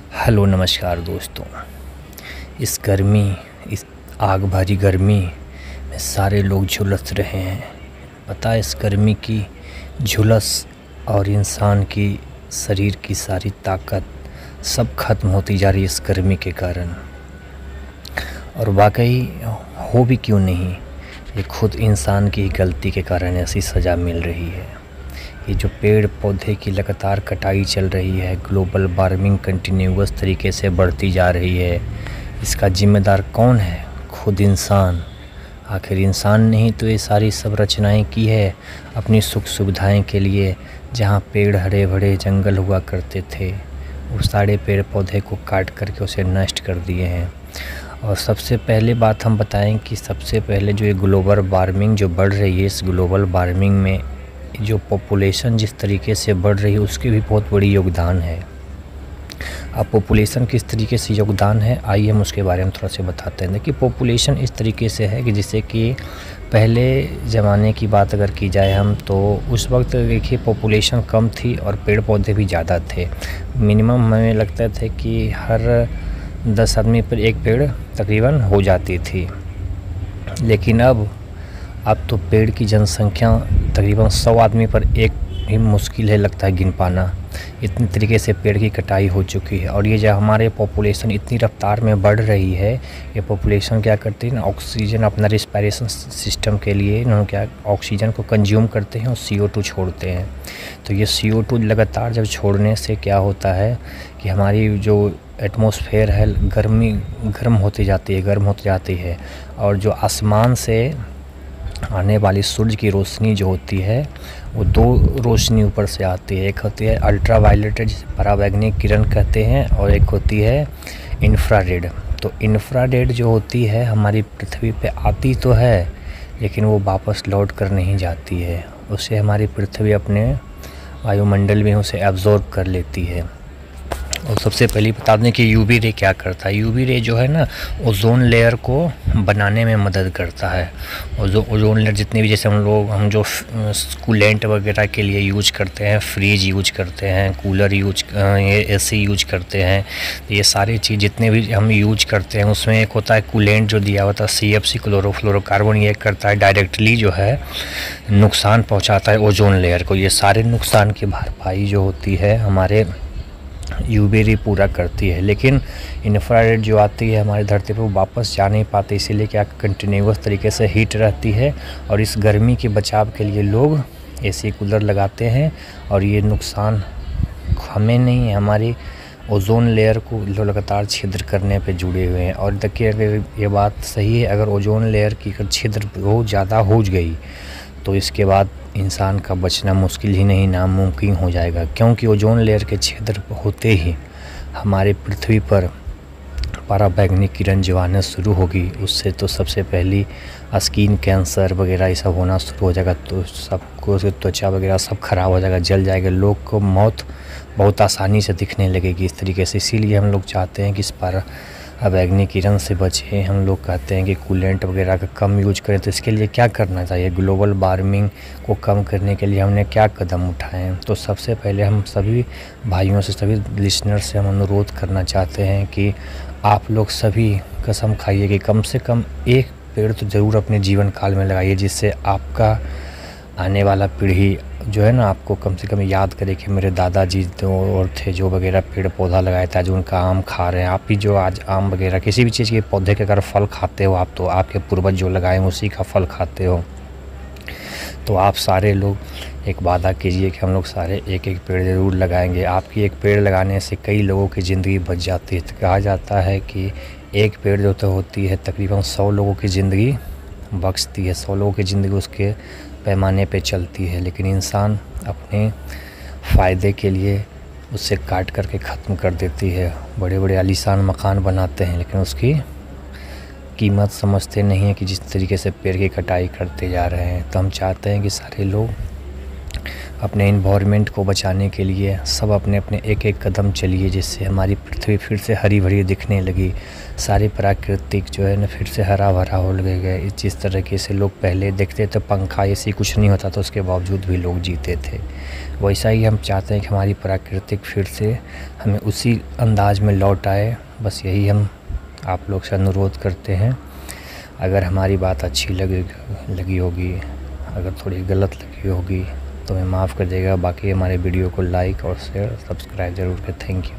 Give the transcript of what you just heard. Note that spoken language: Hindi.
हेलो नमस्कार दोस्तों। इस गर्मी, इस आग भरी गर्मी में सारे लोग झुलस रहे हैं। पता है, इस गर्मी की झुलस और इंसान की शरीर की सारी ताकत सब खत्म होती जा रही है इस गर्मी के कारण। और वाकई हो भी क्यों नहीं, ये खुद इंसान की गलती के कारण ऐसी सज़ा मिल रही है। ये जो पेड़ पौधे की लगातार कटाई चल रही है, ग्लोबल वार्मिंग कंटिन्यूअस तरीके से बढ़ती जा रही है, इसका जिम्मेदार कौन है? खुद इंसान। आखिर इंसान ने ही तो ये सारी सब रचनाएं की है अपनी सुख सुविधाएं के लिए। जहाँ पेड़ हरे भरे जंगल हुआ करते थे, वो सारे पेड़ पौधे को काट करके उसे नष्ट कर दिए हैं। और सबसे पहले बात हम बताएं कि सबसे पहले जो ये ग्लोबल वार्मिंग जो बढ़ रही है, इस ग्लोबल वार्मिंग में जो पॉपुलेशन जिस तरीके से बढ़ रही है उसकी भी बहुत बड़ी योगदान है। अब पॉपुलेशन किस तरीके से योगदान है, आइए हम उसके बारे में थोड़ा सा बताते हैं। देखिए, पॉपुलेशन इस तरीके से है कि जैसे कि पहले ज़माने की बात अगर की जाए हम, तो उस वक्त देखिए पॉपुलेशन कम थी और पेड़ पौधे भी ज़्यादा थे। मिनिमम हमें लगता था कि हर 10 आदमी पर एक पेड़ तकरीबन हो जाती थी। लेकिन अब तो पेड़ की जनसंख्या तकरीबन 100 आदमी पर एक भी मुश्किल है लगता है गिन पाना। इतनी तरीके से पेड़ की कटाई हो चुकी है। और ये जो हमारे पॉपुलेशन इतनी रफ्तार में बढ़ रही है, ये पॉपुलेशन क्या करती है ना, ऑक्सीजन अपना रिस्पायरेशन सिस्टम के लिए इन्होंने क्या ऑक्सीजन को कंज्यूम करते हैं और CO2 छोड़ते हैं। तो ये CO2 लगातार जब छोड़ने से क्या होता है कि हमारी जो एटमॉस्फेयर है गर्म होती जाती है। और जो आसमान से आने वाली सूरज की रोशनी जो होती है, वो 2 रोशनी ऊपर से आती है। एक होती है अल्ट्रावायलेट जिसे पराबैंगनी किरण कहते हैं, और एक होती है इंफ्रारेड। तो इंफ्रारेड जो होती है हमारी पृथ्वी पे आती तो है, लेकिन वो वापस लौट कर नहीं जाती है। उसे हमारी पृथ्वी अपने वायुमंडल में उसे एब्जॉर्ब कर लेती है। और सबसे पहले बता दें कि यूवी रे क्या करता है। यूवी रे जो है ना, ओजोन लेयर को बनाने में मदद करता है। और जो ओजोन लेयर जितनी भी, जैसे हम जो कूलेंट वगैरह के लिए यूज करते हैं, फ्रिज यूज करते हैं, कूलर AC यूज करते हैं, तो ये सारी चीज़ जितने भी हम यूज करते हैं उसमें एक होता है कूलेंट जो दिया होता है CFC क्लोरोफ्लोरोकार्बन। ये करता है डायरेक्टली जो है नुकसान पहुँचाता है ओजोन लेयर को। ये सारे नुकसान की भरपाई जो होती है हमारे यूवी रे पूरा करती है। लेकिन इंफ्रारेड जो आती है हमारी धरती पर, वो वापस जा नहीं पाती, इसीलिए क्या कंटिन्यूअस तरीके से हीट रहती है। और इस गर्मी के बचाव के लिए लोग AC कूलर लगाते हैं, और ये नुकसान हमें नहीं, हमारी ओजोन लेयर को लगातार छिद्र करने पे जुड़े हुए हैं। और देखिए, अगर ये बात सही है, अगर ओजोन लेयर की छिद्र बहुत ज़्यादा हो गई तो इसके बाद इंसान का बचना मुश्किल ही नहीं, नामुमकिन हो जाएगा। क्योंकि ओजोन लेयर के छिद्र होते ही हमारे पृथ्वी पर पराबैंगनी किरण जो आना शुरू होगी, उससे तो सबसे पहली स्किन कैंसर वगैरह ये सब होना शुरू हो जाएगा। तो सबको त्वचा वगैरह सब खराब हो जाएगा, जल जाएगा। लोग को मौत बहुत आसानी से दिखने लगेगी इस तरीके से। इसीलिए हम लोग चाहते हैं कि इस पराबैंगनी किरण से बचें। हम लोग कहते हैं कि कूलेंट वगैरह का कम यूज करें। तो इसके लिए क्या करना चाहिए? ग्लोबल वार्मिंग को कम करने के लिए हमने क्या कदम उठाए हैं? तो सबसे पहले हम सभी भाइयों से, सभी लिसनर से हम अनुरोध करना चाहते हैं कि आप लोग सभी कसम खाइए कि कम से कम एक पेड़ तो ज़रूर अपने जीवन काल में लगाइए, जिससे आपका आने वाला पीढ़ी जो है ना, आपको कम से कम याद करे कि मेरे दादाजी तो और थे जो वगैरह पेड़ पौधा लगाया था, जो उनका आम खा रहे हैं। आप भी जो आज आम वगैरह किसी भी चीज़ के पौधे के अगर फल खाते हो आप, तो आपके पूर्वज जो लगाए उसी का फल खाते हो। तो आप सारे लोग एक वादा कीजिए कि हम लोग सारे एक एक पेड़ ज़रूर लगाएंगे। आपकी एक पेड़ लगाने से कई लोगों की ज़िंदगी बच जाती है। तो कहा जाता है कि एक पेड़ जो तो होती है तकरीबन 100 लोगों की ज़िंदगी बख्शती है, 100 लोगों की ज़िंदगी उसके पैमाने पे चलती है। लेकिन इंसान अपने फ़ायदे के लिए उसे काट करके ख़त्म कर देती है। बड़े बड़े आलीशान मकान बनाते हैं, लेकिन उसकी कीमत समझते नहीं है कि जिस तरीके से पेड़ की कटाई करते जा रहे हैं। तो हम चाहते हैं कि सारे लोग अपने इन्वायरमेंट को बचाने के लिए सब अपने अपने एक एक कदम चलिए, जिससे हमारी पृथ्वी फिर से हरी भरी दिखने लगी। सारे प्राकृतिक जो है ना फिर से हरा भरा हो गए। जिस तरीके से लोग पहले देखते थे पंखा ऐसी कुछ नहीं होता तो उसके बावजूद भी लोग जीते थे, वैसा ही हम चाहते हैं कि हमारी प्राकृतिक फिर से हमें उसी अंदाज में लौट आए। बस यही हम आप लोग से अनुरोध करते हैं। अगर हमारी बात अच्छी लगी होगी, अगर थोड़ी गलत लगी होगी तो हमें माफ़ कर देगा। बाकी हमारे वीडियो को लाइक और शेयर सब्सक्राइब ज़रूर करें। Thank you.